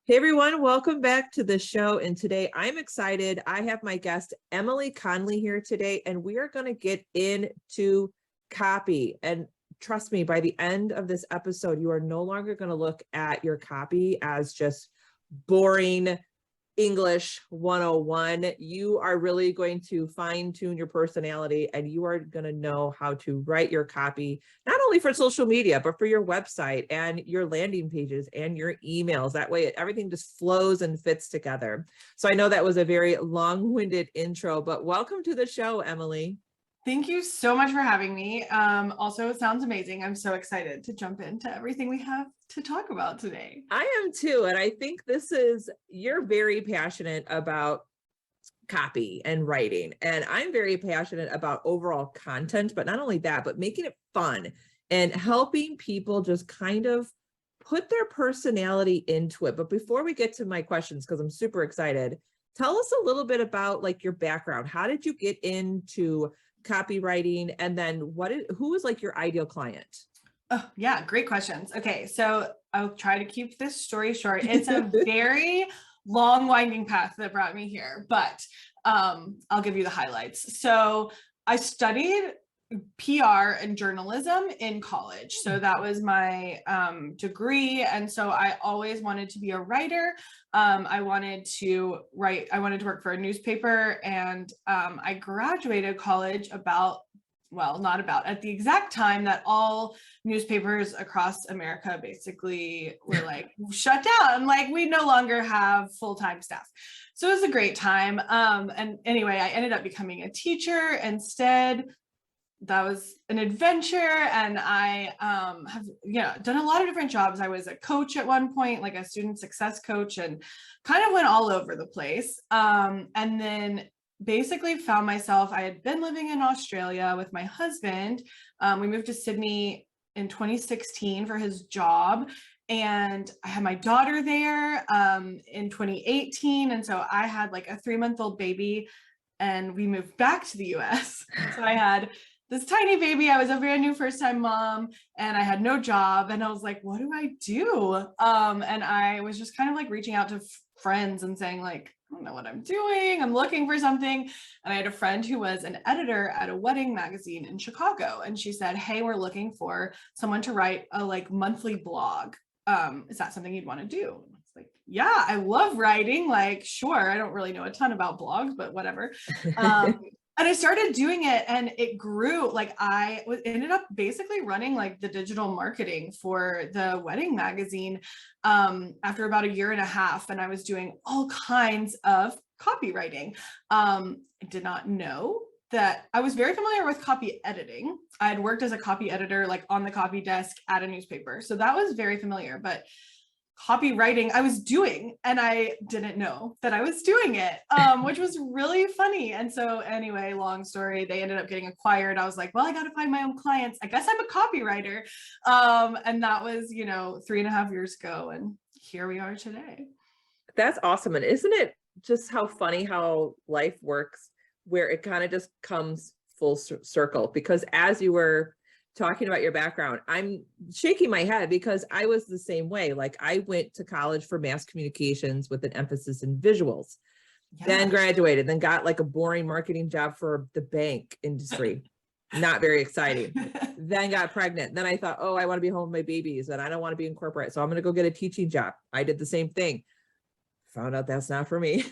Hey everyone, welcome back to the show. And today I'm excited. I have my guest, Emily Conley, here today, and we are going to get into copy. And trust me, by the end of this episode, you are no longer going to look at your copy as just boring English 101. You are really going to fine tune your personality, and you are going to know how to write your copy, not only for social media, but for your website and your landing pages and your emails. That way everything just flows and fits together. So I know that was a very long-winded intro, but welcome to the show, Emily. Thank you so much for having me. Also, it sounds amazing. I'm so excited to jump into everything we have to talk about today. I am too. And I think you're very passionate about copy and writing. And I'm very passionate about overall content, but not only that, but making it fun and helping people just kind of put their personality into it. But before we get to my questions, because I'm super excited, tell us a little bit about like your background. How did you get into copywriting? And then who is like your ideal client? Oh, yeah, great questions. Okay, so I'll try to keep this story short. It's a very long, winding path that brought me here, but I'll give you the highlights. So I studied PR and journalism in college. So that was my degree. And so I always wanted to be a writer. I wanted to write, I wanted to work for a newspaper, and I graduated college at the exact time that all newspapers across America basically were like shut down. Like we no longer have full-time staff. So it was a great time. And anyway, I ended up becoming a teacher instead. That was an adventure. And I have done a lot of different jobs. I was a coach at one point, like a student success coach, and kind of went all over the place. And then basically found myself, I had been living in Australia with my husband. We moved to Sydney in 2016 for his job. And I had my daughter there in 2018. And so I had like a 3-month-old baby, and we moved back to the US. So I had this tiny baby. I was a brand new first-time mom, and I had no job. And I was like, what do I do? And I was just kind of like reaching out to friends and saying like, I don't know what I'm doing. I'm looking for something. And I had a friend who was an editor at a wedding magazine in Chicago. And she said, hey, we're looking for someone to write a like monthly blog. Is that something you'd want to do? And I was like, yeah, I love writing. Like, sure. I don't really know a ton about blogs, but whatever. And I started doing it, and it grew. Like ended up basically running like the digital marketing for the wedding magazine after about 1.5 years. And I was doing all kinds of copywriting. I did not know that I was very familiar with copy editing. I had worked as a copy editor, like on the copy desk at a newspaper. So that was very familiar, but copywriting I was doing, and I didn't know that I was doing it, which was really funny. And so anyway, long story, they ended up getting acquired. I was like, well, I got to find my own clients. I guess I'm a copywriter. And that was, 3.5 years ago. And here we are today. That's awesome. And isn't it just how funny how life works, where it kind of just comes full circle? Because as you were talking about your background, I'm shaking my head because I was the same way. Like I went to college for mass communications with an emphasis in visuals, then graduated, then got like a boring marketing job for the bank industry. Not very exciting. Then got pregnant. Then I thought, oh, I want to be home with my babies and I don't want to be in corporate. So I'm going to go get a teaching job. I did the same thing. Found out that's not for me.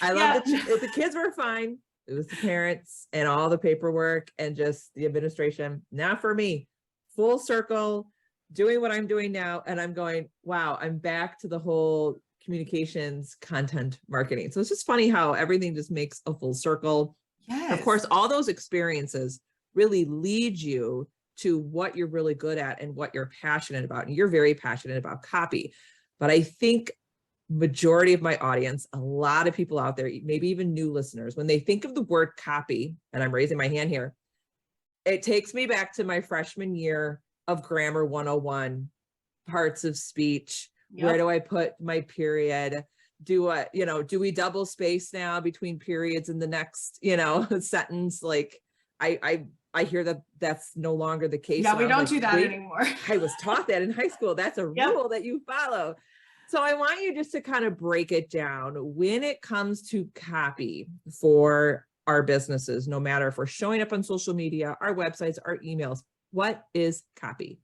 I love the kids were fine. It was the parents and all the paperwork and just the administration. Not for me. Full circle, doing what I'm doing now. And I'm going, wow, I'm back to the whole communications, content marketing. So it's just funny how everything just makes a full circle. Yes. Of course, all those experiences really lead you to what you're really good at and what you're passionate about. And you're very passionate about copy. But I think majority of my audience, a lot of people out there, maybe even new listeners, when they think of the word copy, and I'm raising my hand here, it takes me back to my freshman year of grammar 101, parts of speech. Yep. Where do I put my period? Do we double space now between periods in the next, sentence? Like I hear that that's no longer the case. Yeah, we don't do that anymore. I was taught that in high school. That's a rule that you follow. So I want you just to kind of break it down when it comes to copy for our businesses, no matter if we're showing up on social media, our websites, our emails. What is copy?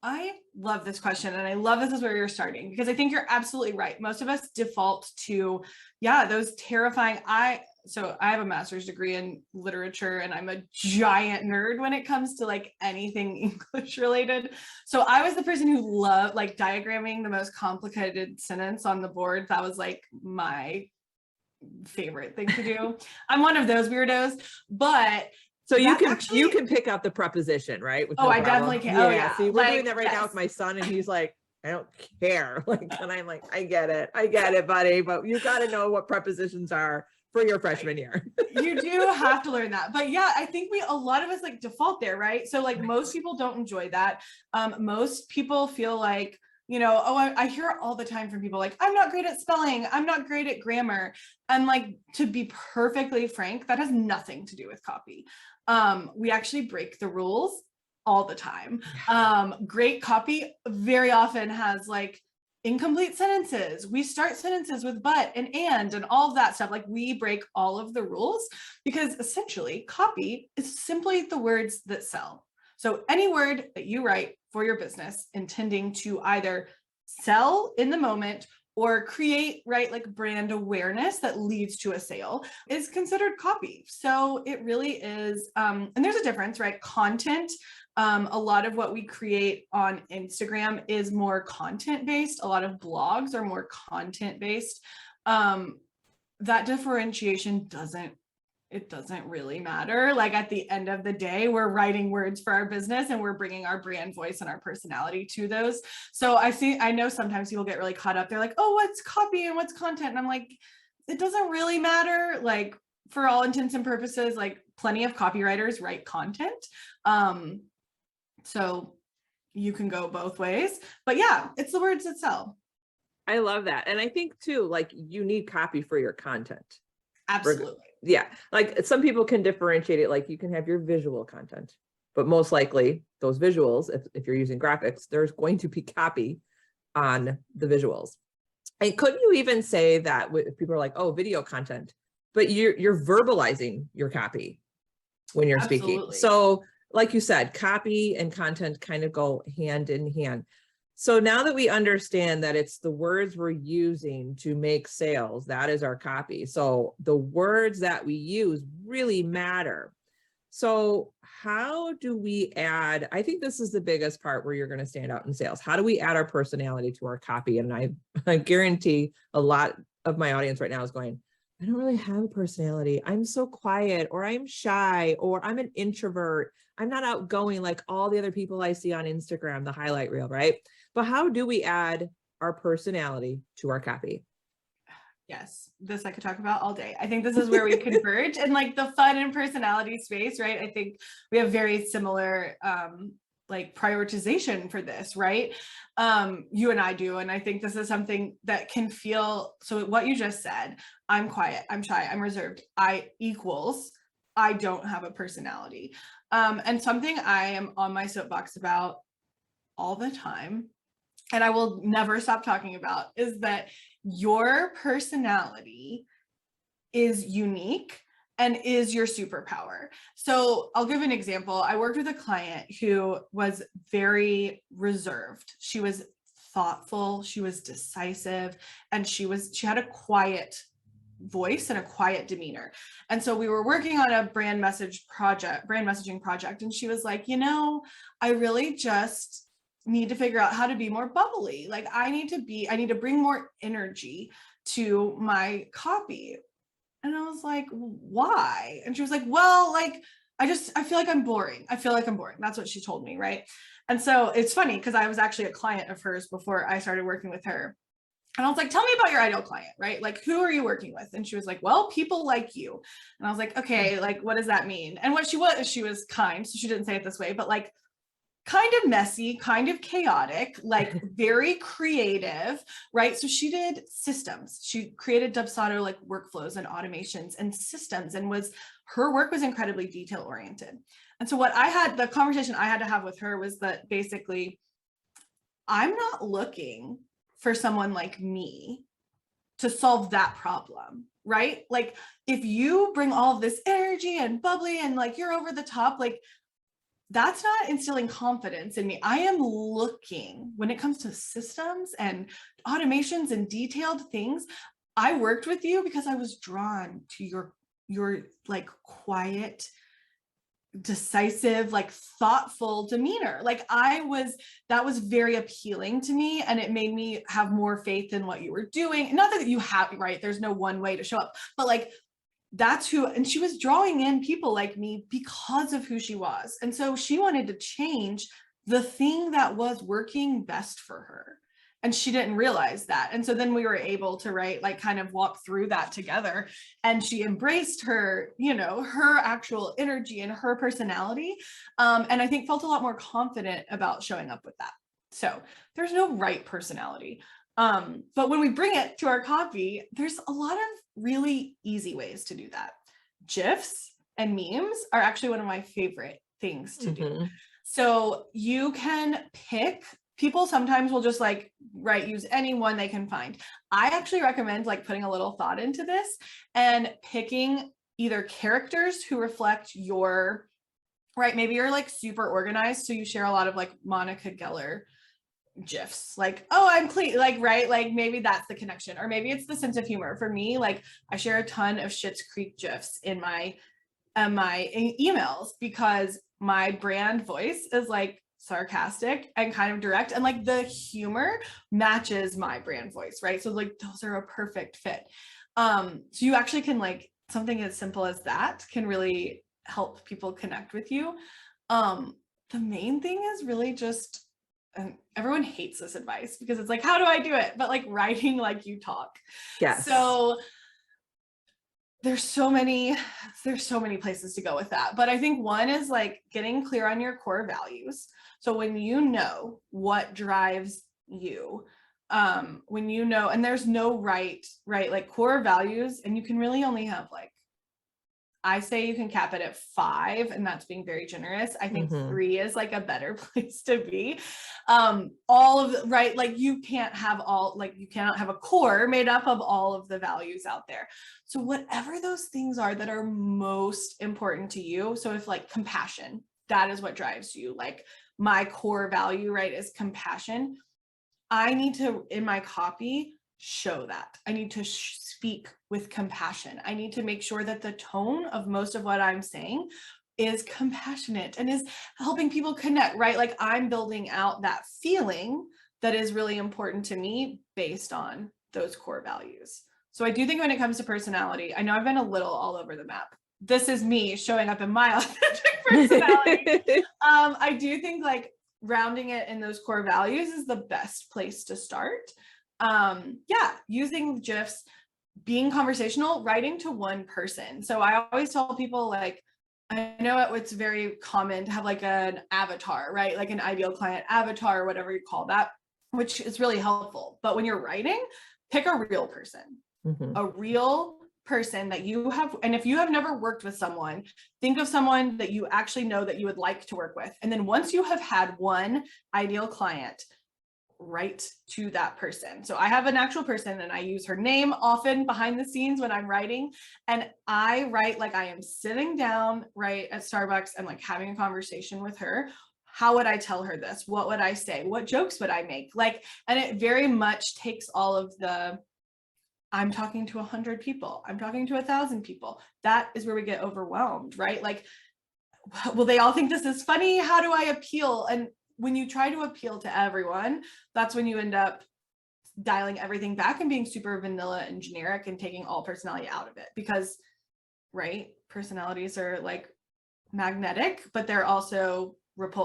I love this question. And I love this is where you're starting, because I think you're absolutely right. Most of us default to, those terrifying, so I have a master's degree in literature and I'm a giant nerd when it comes to like anything English related. So I was the person who loved like diagramming the most complicated sentence on the board. That was like my favorite thing to do. I'm one of those weirdos, but so you can pick out the preposition, right? Oh, I definitely can. Yeah. Oh yeah. See, we're doing that right now with my son, and he's like, I don't care. Like, and I'm like, I get it, buddy. But you got to know what prepositions are for your freshman year. You do have to learn that. But yeah, I think a lot of us like default there, right? So like most people don't enjoy that. Most people feel like, I hear it all the time from people like, I'm not great at spelling. I'm not great at grammar. And like, to be perfectly frank, that has nothing to do with copy. We actually break the rules all the time. Great copy very often has like incomplete sentences. We start sentences with but and all of that stuff. Like we break all of the rules because essentially copy is simply the words that sell. So any word that you write for your business intending to either sell in the moment or create, right, like brand awareness that leads to a sale is considered copy. So it really is, and there's a difference, right? Content, a lot of what we create on Instagram is more content-based. A lot of blogs are more content-based. That differentiation doesn't really matter. Like at the end of the day, we're writing words for our business and we're bringing our brand voice and our personality to those. So I know sometimes people get really caught up. They're like, oh, what's copy and what's content? And I'm like, it doesn't really matter. Like for all intents and purposes, like plenty of copywriters write content. So you can go both ways, but yeah, it's the words that sell. I love that. And I think too, like you need copy for your content. Absolutely. Yeah. Like some people can differentiate it. Like you can have your visual content, but most likely those visuals, if you're using graphics, there's going to be copy on the visuals. And couldn't you even say that if people are like, oh, video content, but you're verbalizing your copy when you're speaking. So like you said, copy and content kind of go hand in hand. So now that we understand that it's the words we're using to make sales, that is our copy. So the words that we use really matter. So how do we add, I think this is the biggest part where you're going to stand out in sales. How do we add our personality to our copy? And I guarantee a lot of my audience right now is going, I don't really have a personality. I'm so quiet, or I'm shy, or I'm an introvert. I'm not outgoing like all the other people I see on Instagram, the highlight reel, right? But how do we add our personality to our copy? Yes, this I could talk about all day. I think this is where we converge in like the fun and personality space, right? I think we have very similar like prioritization for this, right? You and I do. And I think this is something that can feel, so what you just said, I'm quiet, I'm shy, I'm reserved, I don't have a personality. And something I am on my soapbox about all the time, and I will never stop talking about, is that your personality is unique and is your superpower. So I'll give an example. I worked with a client who was very reserved. She was thoughtful, she was decisive, and she had a quiet voice and a quiet demeanor. And so we were working on a brand messaging project. And she was like, I really just need to figure out how to be more bubbly. Like I need to bring more energy to my copy. And I was like, why? And she was like, well, like, I feel like I'm boring. That's what she told me. Right. And so it's funny because I was actually a client of hers before I started working with her. And I was like, tell me about your ideal client, right? Like, who are you working with? And she was like, well, people like you. And I was like, okay, like, what does that mean? And what she was kind. So she didn't say it this way, but like, kind of messy, kind of chaotic, like very creative, right? So she did systems. She created Dubsado like workflows and automations and systems, and her work was incredibly detail oriented. And so the conversation I had to have with her was that basically, I'm not looking for someone like me to solve that problem, right? Like if you bring all of this energy and bubbly and like you're over the top, like that's not instilling confidence in me. I am looking, when it comes to systems and automations and detailed things, I worked with you because I was drawn to your like quiet, decisive, like thoughtful demeanor. Like that was very appealing to me, and it made me have more faith in what you were doing. Not that you have, right? There's no one way to show up, but like that's who, and she was drawing in people like me because of who she was. And so she wanted to change the thing that was working best for her. And she didn't realize that. And so then we were able to, right, like kind of walk through that together. And she embraced her, you know, her actual energy and her personality. And I think felt a lot more confident about showing up with that. So there's no right personality. But when we bring it to our copy, there's a lot of really easy ways to do that. GIFs and memes are actually one of my favorite things to do. So you can pick, people sometimes will just like use any one they can find. I actually recommend like putting a little thought into this and picking either characters who reflect your, right, maybe you're like super organized, so you share a lot of like Monica Geller GIFs, like, oh, I'm clean, like, right, like maybe that's the connection. Or maybe it's the sense of humor. For me, like I share a ton of Schitt's Creek GIFs in my emails because my brand voice is like sarcastic and kind of direct, and like the humor matches my brand voice, right? So like those are a perfect fit. So you actually can, like, something as simple as that can really help people connect with you. The main thing is really just, and everyone hates this advice because it's like, how do I do it? But like writing like you talk. Yes. So there's so many places to go with that. But I think one is like getting clear on your core values. So when you know what drives you, when you know, and there's no right, like core values, and you can really only have like, I say you can cap it at 5, and that's being very generous. I think 3 is like a better place to be. All of, right, like you can't have all, like you cannot have a core made up of all of the values out there. So whatever those things are that are most important to you. So if like compassion, that is what drives you. Like my core value, right, is compassion. I need to, in my copy, show that. I need to speak with compassion. I need to make sure that the tone of most of what I'm saying is compassionate and is helping people connect, right? Like I'm building out that feeling that is really important to me based on those core values. So I do think when it comes to personality, I know I've been a little all over the map. This is me showing up in my authentic personality. I do think like rounding it in those core values is the best place to start. Yeah, using GIFs, being conversational, writing to one person. So I always tell people, like, I know it's very common to have like an avatar, right? Like an ideal client avatar, or whatever you call that, which is really helpful. But when you're writing, pick a real person, a real person that you have. And if you have never worked with someone, think of someone that you actually know that you would like to work with. And then once you have had one ideal client, write to that person. So I have an actual person and I use her name often behind the scenes when I'm writing, and I write like I am sitting down right at Starbucks and like having a conversation with her. How would I tell her this? What would I say? What jokes would I make? Like, and it very much takes all of the, I'm talking to 100 people, I'm talking to 1,000 people. That is where we get overwhelmed, right? Like, will they all think this is funny? How do I appeal? And when you try to appeal to everyone, that's when you end up dialing everything back and being super vanilla and generic and taking all personality out of it. Because, right, personalities are like magnetic, but they're also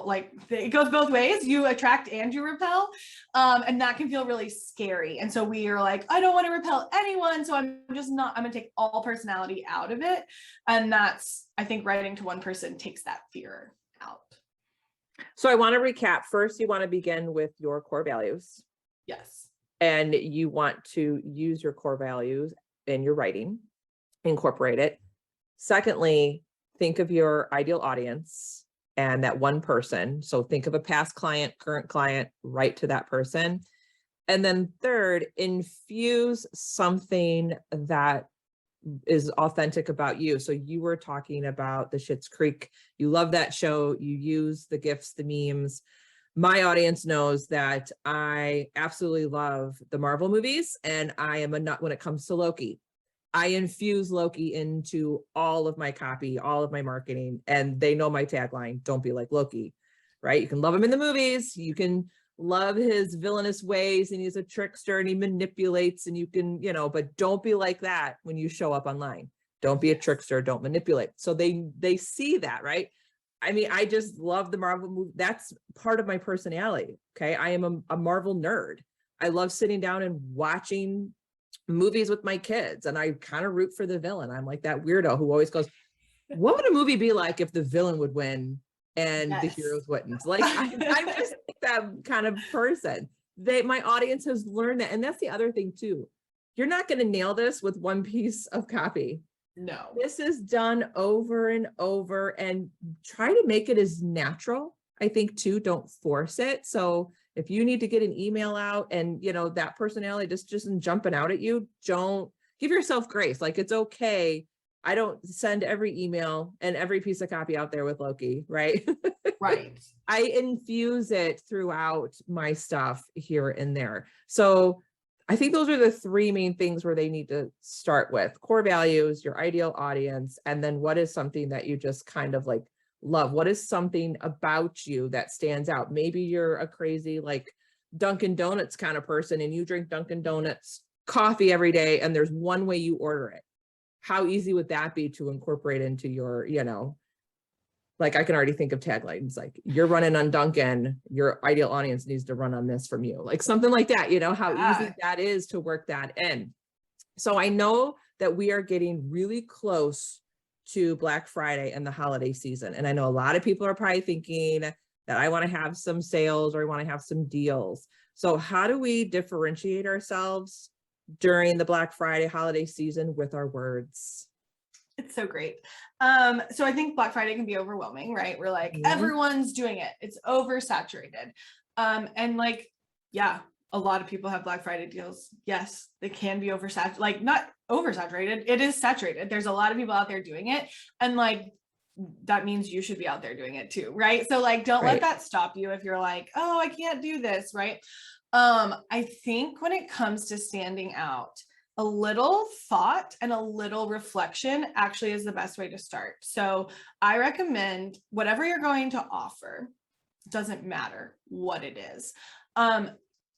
like it goes both ways. You attract and you repel, and that can feel really scary. And so we are like, I don't want to repel anyone, so I'm gonna take all personality out of it. And that's, I think, writing to one person takes that fear out. So I want to recap. First, you want to begin with your core values. Yes. And you want to use your core values in your writing, incorporate it. Secondly, think of your ideal audience and that one person. So think of a past client, current client, write to that person. And then third, infuse something that is authentic about you. So you were talking about the Schitt's Creek. You love that show. You use the GIFs, the memes. My audience knows that I absolutely love the Marvel movies, and I am a nut when it comes to Loki. I infuse Loki into all of my copy, all of my marketing, and they know my tagline, don't be like Loki, right? You can love him in the movies. You can love his villainous ways, and he's a trickster and he manipulates, and you can, but don't be like that when you show up online. Don't be a trickster, don't manipulate. So they see that, right? I mean, I just love the Marvel movie. That's part of my personality. Okay. I am a Marvel nerd. I love sitting down and watching movies with my kids, and I kind of root for the villain. I'm like that weirdo who always goes, what would a movie be like if the villain would win and the heroes wouldn't? Like, I'm just that kind of person. My audience has learned that. And that's the other thing too. You're not going to nail this with one piece of copy. No. This is done over and over, and try to make it as natural. I think too, don't force it. So if you need to get an email out and that personality just isn't jumping out at you, don't give yourself grace. Like, it's okay. I don't send every email and every piece of copy out there with Loki, right? Right. I infuse it throughout my stuff here and there. So I think those are the three main things where they need to start with: core values, your ideal audience, and then what is something that you just kind of like love? What is something about you that stands out? Maybe you're a crazy like Dunkin' Donuts kind of person, and you drink Dunkin' Donuts coffee every day, and there's one way you order it. How easy would that be to incorporate into your, like, I can already think of taglines like, you're running on Dunkin', your ideal audience needs to run on this from you, like something like that, how easy that is to work that in. So I know that we are getting really close to Black Friday and the holiday season. And I know a lot of people are probably thinking that I want to have some sales or I want to have some deals. So how do we differentiate ourselves during the Black Friday holiday season with our words? It's so great. So I think Black Friday can be overwhelming, right? We're like, everyone's doing it. It's oversaturated. And like, yeah, a lot of people have Black Friday deals. Yes, they can be oversaturated, like not oversaturated. It is saturated. There's a lot of people out there doing it. And like, that means you should be out there doing it too, right? So like, don't let that stop you if you're like, oh, I can't do this, right? I think when it comes to standing out, a little thought and a little reflection actually is the best way to start. So I recommend whatever you're going to offer, doesn't matter what it is.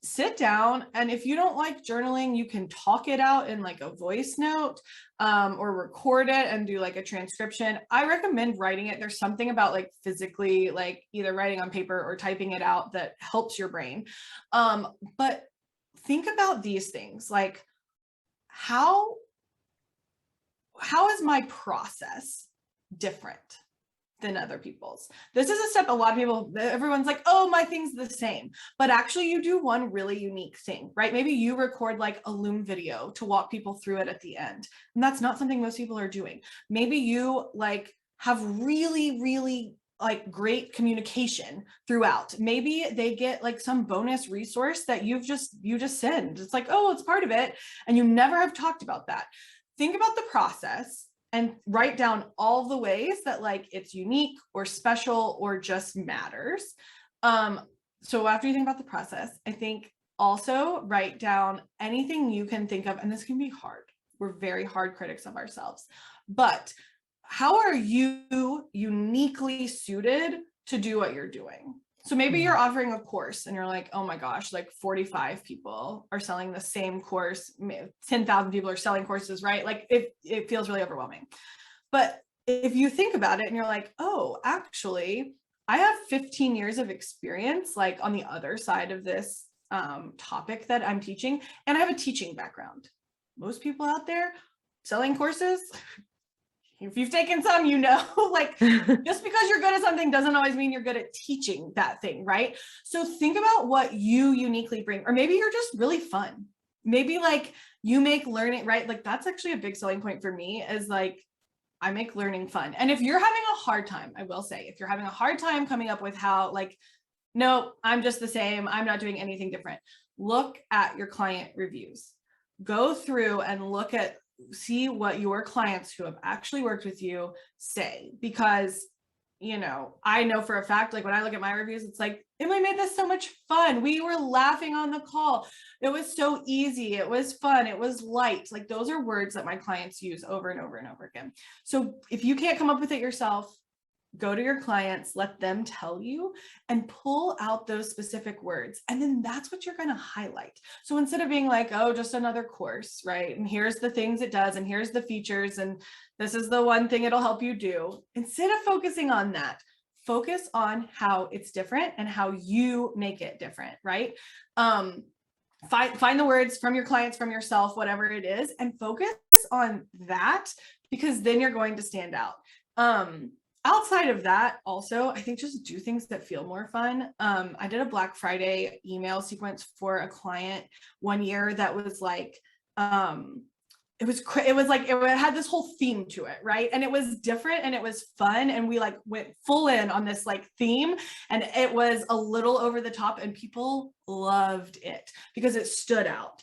Sit down, and if you don't like journaling, you can talk it out in like a voice note, or record it and do like a transcription. I recommend writing it. There's something about like physically, like either writing on paper or typing it out that helps your brain. But think about these things like, how is my process different than other people's? This is a step a lot of people, everyone's like, oh, my thing's the same, but actually you do one really unique thing, right? Maybe you record like a Loom video to walk people through it at the end, and that's not something most people are doing. Maybe you like have really like great communication throughout. Maybe they get like some bonus resource that you just send. It's like, oh, it's part of it, and you never have talked about that. Think about the process and write down all the ways that like it's unique or special or just matters. So after you think about the process, I think also write down anything you can think of, and this can be hard. We're very hard critics of ourselves, but how are you uniquely suited to do what you're doing? So maybe you're offering a course and you're like, oh my gosh, like 45 people are selling the same course. 10,000 people are selling courses, right? Like it feels really overwhelming. But if you think about it and you're like, oh, actually, I have 15 years of experience, like on the other side of this topic that I'm teaching, and I have a teaching background. Most people out there selling courses, if you've taken some, like just because you're good at something doesn't always mean you're good at teaching that thing, right? So think about what you uniquely bring, or maybe you're just really fun. Maybe like you make learning, right? Like that's actually a big selling point for me, is like, I make learning fun. And if you're having a hard time, I will say, if you're having a hard time coming up with how like no, I'm just the same. I'm not doing anything different. Look at your client reviews. Go through and see what your clients who have actually worked with you say, because I know for a fact, like when I look at my reviews, it's like, Emily made this so much fun. We were laughing on the call. It was so easy. It was fun. It was light. Like those are words that my clients use over and over and over again. So if you can't come up with it yourself, go to your clients, let them tell you, and pull out those specific words. And then that's what you're going to highlight. So instead of being like, oh, just another course, right? And here's the things it does, and here's the features, and this is the one thing it'll help you do. Instead of focusing on that, focus on how it's different and how you make it different, right? Find the words from your clients, from yourself, whatever it is, and focus on that, because then you're going to stand out. Outside of that, also, I think just do things that feel more fun. I did a Black Friday email sequence for a client one year that was like, it had this whole theme to it, right? And it was different and it was fun. And we like went full in on this like theme, and it was a little over the top, and people loved it because it stood out.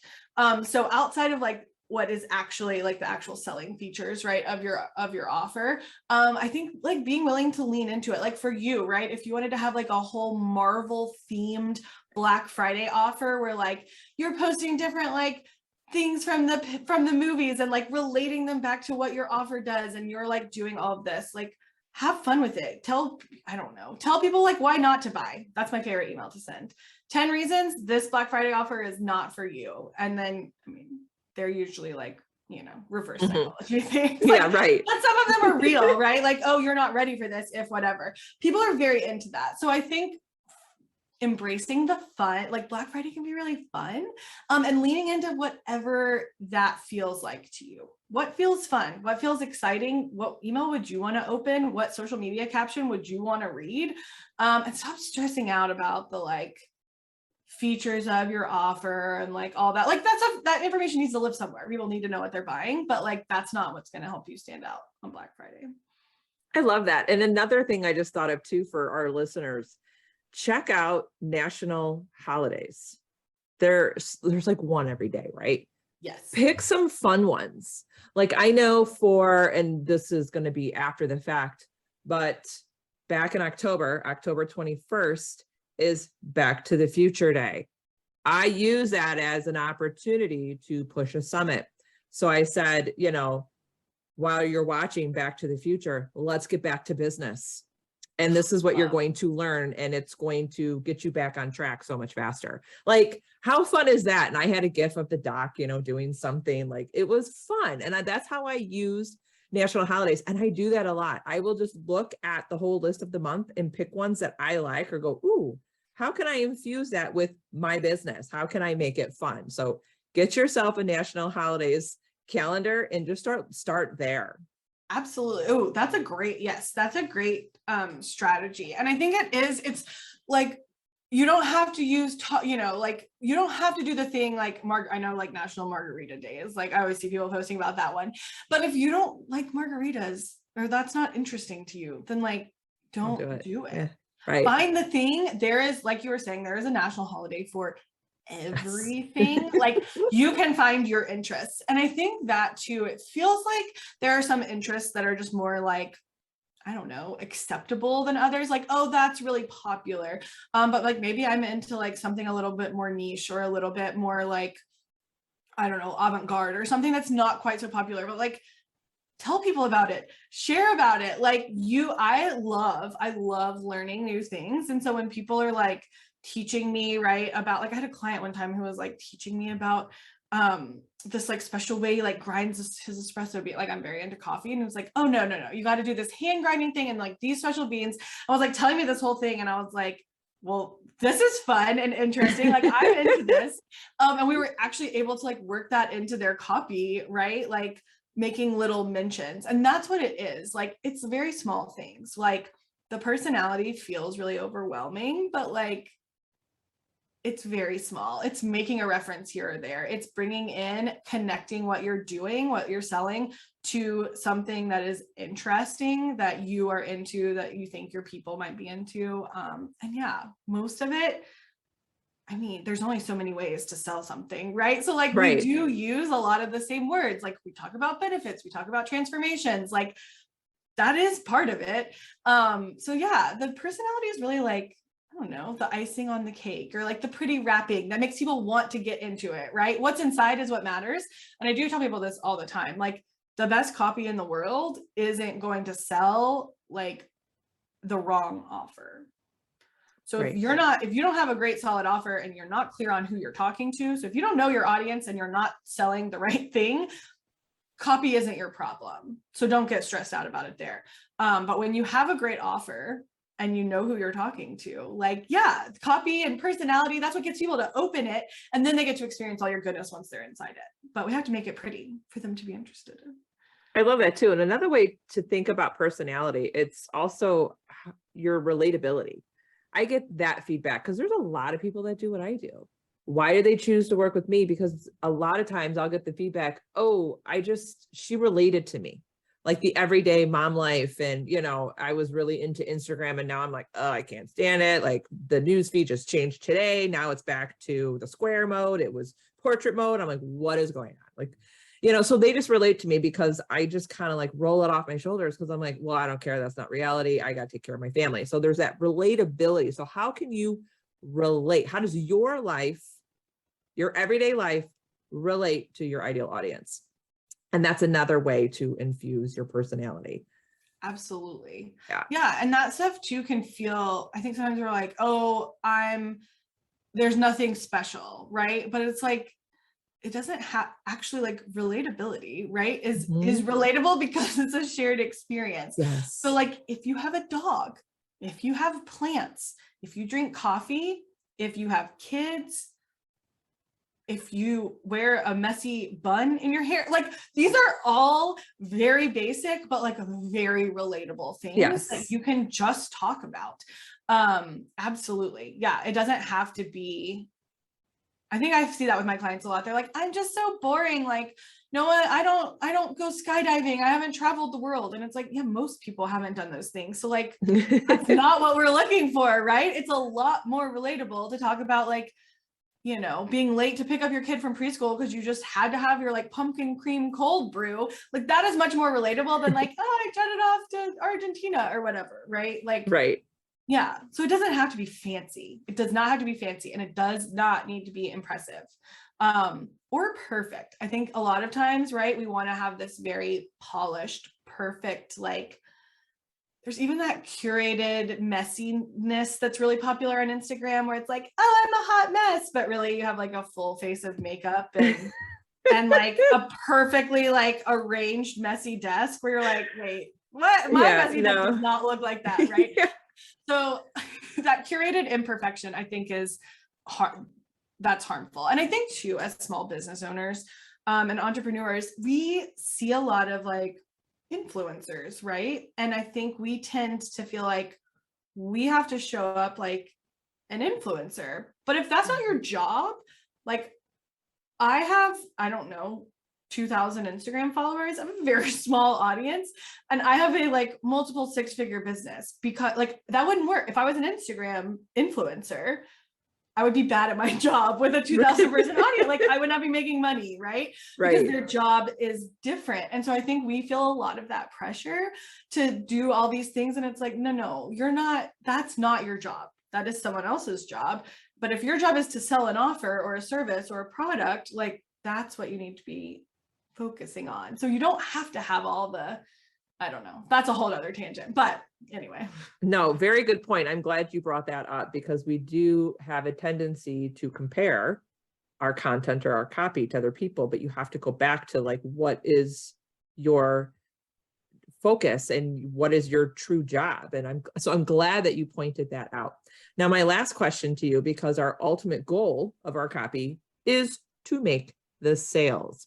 So outside of like what is actually like the actual selling features, right, of your offer, I think like being willing to lean into it. Like for you, right, if you wanted to have like a whole Marvel themed Black Friday offer where like you're posting different like things from the movies and like relating them back to what your offer does, and you're like doing all of this, like have fun with it. Tell people like why not to buy. That's my favorite email to send. 10 reasons this Black Friday offer is not for you. And then, I mean, they're usually like, reverse psychology things. Like, Yeah, right. but some of them are real, right? Like, oh, you're not ready for this, if whatever. People are very into that. So I think embracing the fun, like Black Friday can be really fun, and leaning into whatever that feels like to you. What feels fun? What feels exciting? What email would you want to open? What social media caption would you want to read? And stop stressing out about the like features of your offer and like all that. Like that information needs to live somewhere. People need to know what they're buying, but like that's not what's going to help you stand out on Black Friday. I love that. And another thing I just thought of too for our listeners, check out national holidays. There's like one every day, right? Yes. Pick some fun ones. Like I know and this is going to be after the fact, but back in October 21st is Back to the Future Day. I use that as an opportunity to push a summit. So I said, while you're watching Back to the Future, let's get back to business. And this is what you're going to learn, and it's going to get you back on track so much faster. Like, how fun is that? And I had a gif of the doc, doing something, like it was fun. And that's how I used national holidays. And I do that a lot. I will just look at the whole list of the month and pick ones that I like, or go, ooh, how can I infuse that with my business? How can I make it fun? So get yourself a national holidays calendar and just start there. Absolutely. Oh, that's a great strategy. And I think it's like, you don't have to use, you don't have to do the thing like I know like National Margarita Day is like, I always see people posting about that one, but if you don't like margaritas or that's not interesting to you, then like, don't do it. Yeah, right. Find the thing. There is, like you were saying, there is a national holiday for everything. Like you can find your interests. And I think that too, it feels like there are some interests that are just more like, I don't know, acceptable than others. Like, oh, that's really popular. But like, maybe I'm into like something a little bit more niche or a little bit more like, I don't know, avant-garde or something that's not quite so popular, but like, tell people about it, share about it. Like I love learning new things. And so when people are like teaching me, right, about like, I had a client one time who was like teaching me about this like special way he like grinds his espresso bean. Like I'm very into coffee, and it was like, oh no, you got to do this hand grinding thing and like these special beans. I was like telling me this whole thing, and I was like, well, this is fun and interesting. Like I'm into this. And we were actually able to like work that into their copy, right? Like making little mentions. And that's what it is. Like it's very small things. Like the personality feels really overwhelming, but like it's very small. It's making a reference here or there. It's bringing in, connecting what you're doing, what you're selling to something that is interesting, that you are into, that you think your people might be into. And yeah, most of it, I mean, there's only so many ways to sell something, right? So like we do use a lot of the same words. Like we talk about benefits, we talk about transformations, like that is part of it. So yeah, the personality is really like, I don't know, the icing on the cake, or like the pretty wrapping that makes people want to get into it, right? What's inside is what matters. And I do tell people this all the time. Like the best copy in the world isn't going to sell like the wrong offer. So if you don't have a great solid offer and you're not clear on who you're talking to, so if you don't know your audience and you're not selling the right thing, copy isn't your problem. So don't get stressed out about it there. But when you have a great offer and you know who you're talking to, like, yeah, copy and personality, that's what gets people to open it. And then they get to experience all your goodness once they're inside it. But we have to make it pretty for them to be interested in. I love that too. And another way to think about personality, it's also your relatability. I get that feedback because there's a lot of people that do what I do. Why do they choose to work with me? Because a lot of times I'll get the feedback, oh, she related to me, like the everyday mom life. And, you know, I was really into Instagram and now I'm like, oh, I can't stand it. Like the news feed just changed today. Now it's back to the square mode. It was portrait mode. I'm like, what is going on? Like, you know, so they just relate to me because I just kind of like roll it off my shoulders because I'm like, well, I don't care. That's not reality. I got to take care of my family. So there's that relatability. So how can you relate? How does your life, your everyday life, relate to your ideal audience? And that's another way to infuse your personality. Absolutely. Yeah. Yeah. And that stuff too can feel, I think sometimes we're like, oh, there's nothing special, right? But it's like, it doesn't have actually, like, relatability, right? Is relatable because it's a shared experience. Yes. So like if you have a dog, if you have plants, if you drink coffee, if you have kids, if you wear a messy bun in your hair, like these are all very basic, but like very relatable things that you can just talk about. Absolutely. Yeah. It doesn't have to be, I think I see that with my clients a lot. They're like, I'm just so boring. Like, no, I don't go skydiving. I haven't traveled the world. And it's like, yeah, most people haven't done those things. So like, that's not what we're looking for, right? It's a lot more relatable to talk about, like, you know, being late to pick up your kid from preschool because you just had to have your like pumpkin cream cold brew. Like that is much more relatable than like, oh, I jetted off to Argentina or whatever, right? Like, right. Yeah. So it doesn't have to be fancy. It does not have to be fancy, and it does not need to be impressive or perfect. I think a lot of times, right, we want to have this very polished, perfect, like there's even that curated messiness that's really popular on Instagram where it's like, oh, I'm a hot mess, but really you have like a full face of makeup and like a perfectly like arranged messy desk where you're like, wait, what? My messy desk does not look like that, right? So that curated imperfection, I think, is hard. That's harmful. And I think too, as small business owners and entrepreneurs, we see a lot of like influencers, right? And I think we tend to feel like we have to show up like an influencer. But if that's not your job, like I don't know, 2,000 Instagram followers. I have a very small audience, and I have a like multiple six-figure business because like that wouldn't work. If I was an Instagram influencer, I would be bad at my job with a 2,000 person audience. Like I would not be making money, right? Because their job is different. And so I think we feel a lot of that pressure to do all these things. And it's like, no, you're not, that's not your job. That is someone else's job. But if your job is to sell an offer or a service or a product, like that's what you need to be focusing on. So you don't have to have all the, I don't know, that's a whole other tangent, but anyway. No, very good point. I'm glad you brought that up because we do have a tendency to compare our content or our copy to other people, but you have to go back to like, what is your focus and what is your true job? And I'm glad that you pointed that out. Now, my last question to you, because our ultimate goal of our copy is to make the sales.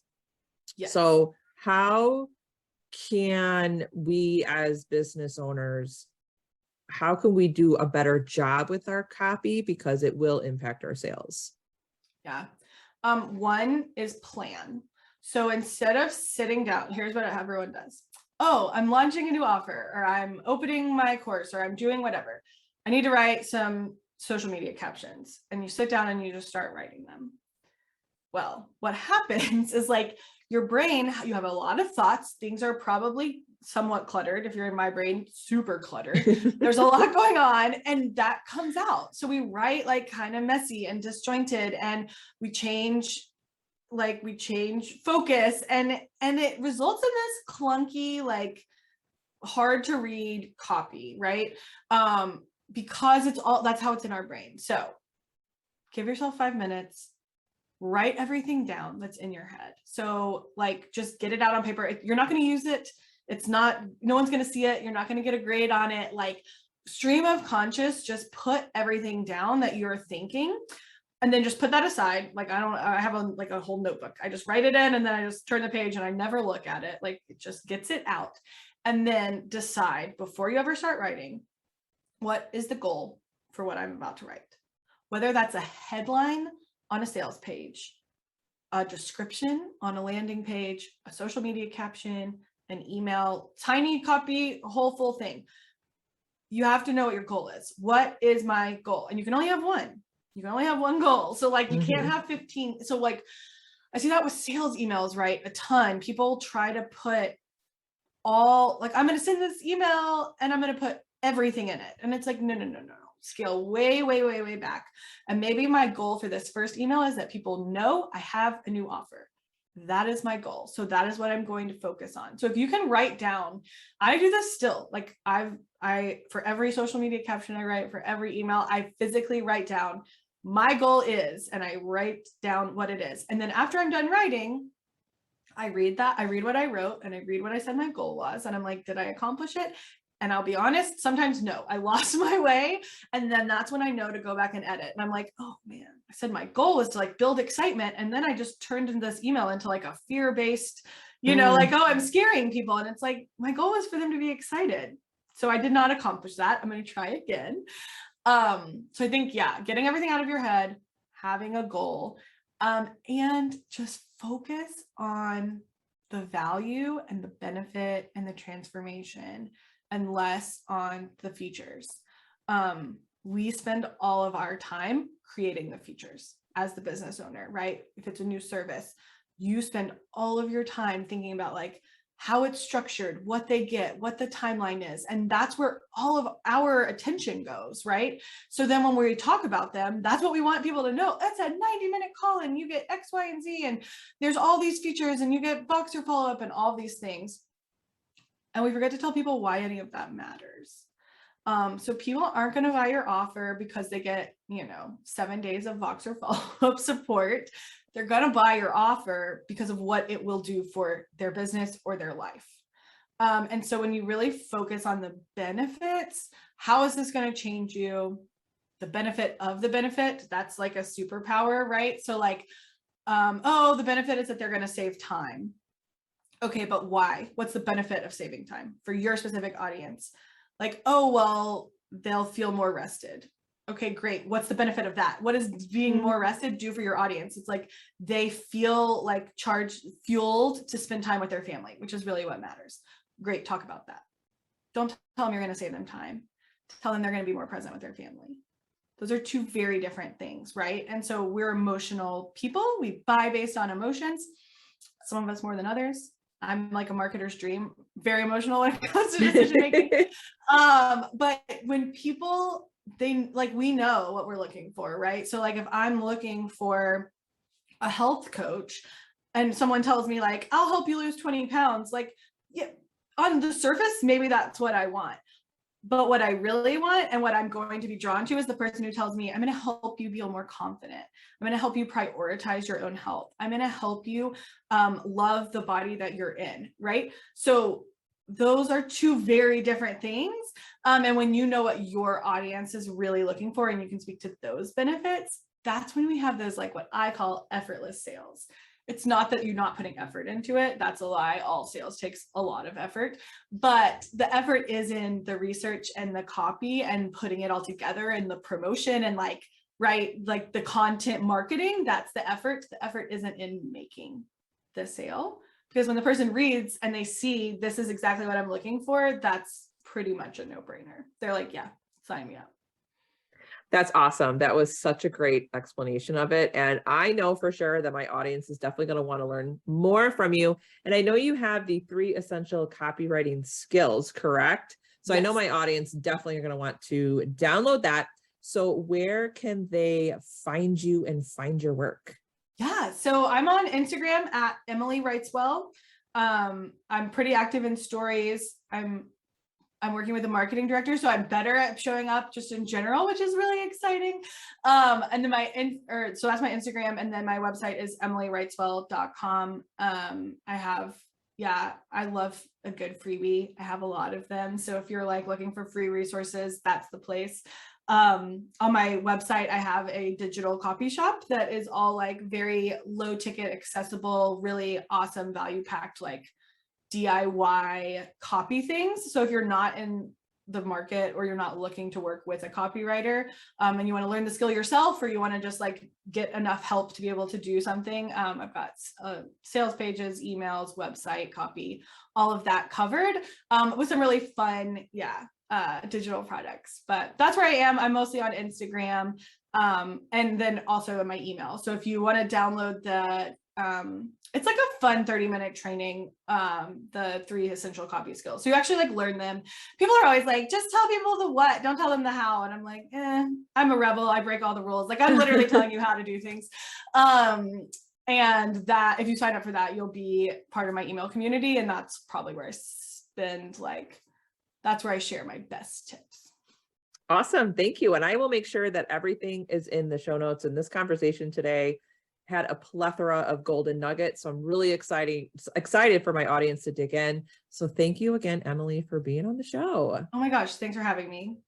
Yes. So how can we as business owners how can we do a better job with our copy, because it will impact our sales? Yeah. One is plan. So instead of sitting down, here's what everyone does. Oh, I'm launching a new offer, or I'm opening my course, or I'm doing whatever. I need to write some social media captions. And you sit down and you just start writing them. Well, what happens is like your brain, you have a lot of thoughts. Things are probably somewhat cluttered. If you're in my brain, super cluttered. There's a lot going on, and that comes out. So we write like kind of messy and disjointed, and we change focus, and it results in this clunky, like hard to read copy, right? Because that's how it's in our brain. So give yourself 5 minutes, write everything down that's in your head. So like, just get it out on paper. You're not going to use it. No one's going to see it. You're not going to get a grade on it. Like, stream of conscious, just put everything down that you're thinking, and then just put that aside. Like, I have a whole notebook. I just write it in, and then I just turn the page and I never look at it. Like, it just gets it out. And then decide before you ever start writing, what is the goal for what I'm about to write? Whether that's a headline on a sales page, a description on a landing page, a social media caption, an email, tiny copy, a whole full thing. You have to know what your goal is. What is my goal? And you can only have one. You can only have one goal. So like, you can't have 15. So like, I see that with sales emails, right? A ton. People try to put like, I'm going to send this email and I'm going to put everything in it. And it's like, no. Scale way, way, way, way back. And maybe my goal for this first email is that people know I have a new offer. That is my goal. So that is what I'm going to focus on. So if you can write down, I do this still, like for every social media caption I write, for every email, I physically write down my goal is, and I write down what it is. And then after I'm done writing, I read what I wrote, and I read what I said my goal was. And I'm like, did I accomplish it? And I'll be honest, sometimes no, I lost my way. And then that's when I know to go back and edit. And I'm like, oh man, I said my goal was to like build excitement. And then I just turned in this email into like a fear-based, like, oh, I'm scaring people. And it's like, my goal was for them to be excited. So I did not accomplish that. I'm going to try again. So I think, yeah, getting everything out of your head, having a goal, and just focus on the value and the benefit and the transformation, and less on the features. We spend all of our time creating the features as the business owner, right? If it's a new service, you spend all of your time thinking about like how it's structured, what they get, what the timeline is. And that's where all of our attention goes, right? So then when we talk about them, that's what we want people to know. That's a 90-minute call and you get X, Y, and Z, and there's all these features and you get Boxer follow-up and all these things. And we forget to tell people why any of that matters. So people aren't going to buy your offer because they get, 7 days of Voxer follow-up support. They're going to buy your offer because of what it will do for their business or their life. And so when you really focus on the benefits, how is this going to change you? The benefit of the benefit, that's like a superpower, right? So like, the benefit is that they're going to save time. Okay, but why? What's the benefit of saving time for your specific audience? Like, oh, well, they'll feel more rested. Okay, great. What's the benefit of that? What does being more rested do for your audience? It's like they feel like fueled to spend time with their family, which is really what matters. Great, talk about that. Don't tell them you're going to save them time. Tell them they're going to be more present with their family. Those are two very different things, right? And so we're emotional people. We buy based on emotions. Some of us more than others. I'm like a marketer's dream, very emotional when it comes to decision making. But when people, we know what we're looking for, right? So like if I'm looking for a health coach and someone tells me like, I'll help you lose 20 pounds, like, yeah, on the surface, maybe that's what I want. But what I really want and what I'm going to be drawn to is the person who tells me, I'm going to help you feel more confident. I'm going to help you prioritize your own health. I'm going to help you love the body that you're in, right? So those are two very different things. And when you know what your audience is really looking for and you can speak to those benefits, that's when we have those, like what I call effortless sales. it's not that you're not putting effort into it. That's a lie. All sales takes a lot of effort, but the effort is in the research and the copy and putting it all together and the promotion and like, right, like the content marketing. That's the effort. The effort isn't in making the sale, because when the person reads and they see this is exactly what I'm looking for, that's pretty much a no-brainer. They're like, yeah, sign me up. That's awesome. That was such a great explanation of it. And I know for sure that my audience is definitely going to want to learn more from you. And I know you have the 3 essential copywriting skills, correct? So I know my audience definitely are going to want to download that. So where can they find you and find your work? Yeah, so I'm on Instagram at Emily Writes Well. I'm pretty active in stories. I'm working with a marketing director, so I'm better at showing up just in general, which is really exciting. And then so that's my Instagram, and then my website is emilywriteswell.com. I love a good freebie. I have a lot of them. So if you're like looking for free resources, that's the place. On my website, I have a digital copy shop that is all like very low ticket, accessible, really awesome, value packed, like DIY copy things. So if you're not in the market or you're not looking to work with a copywriter, and you want to learn the skill yourself, or you want to just like get enough help to be able to do something, I've got sales pages, emails, website, copy, all of that covered, with some really fun, digital products. But that's where I am. I'm mostly on Instagram, and then also in my email. So if you want to download the it's like a fun 30-minute training, the 3 essential copy skills. So you actually like learn them. People are always like, just tell people the what, don't tell them the how. And I'm like, I'm a rebel. I break all the rules. Like I'm literally telling you how to do things. And that if you sign up for that, you'll be part of my email community. And that's probably where I spend that's where I share my best tips. Awesome. Thank you. And I will make sure that everything is in the show notes. And this conversation today had a plethora of golden nuggets. So I'm really excited for my audience to dig in. So thank you again, Emily, for being on the show. Oh my gosh, thanks for having me.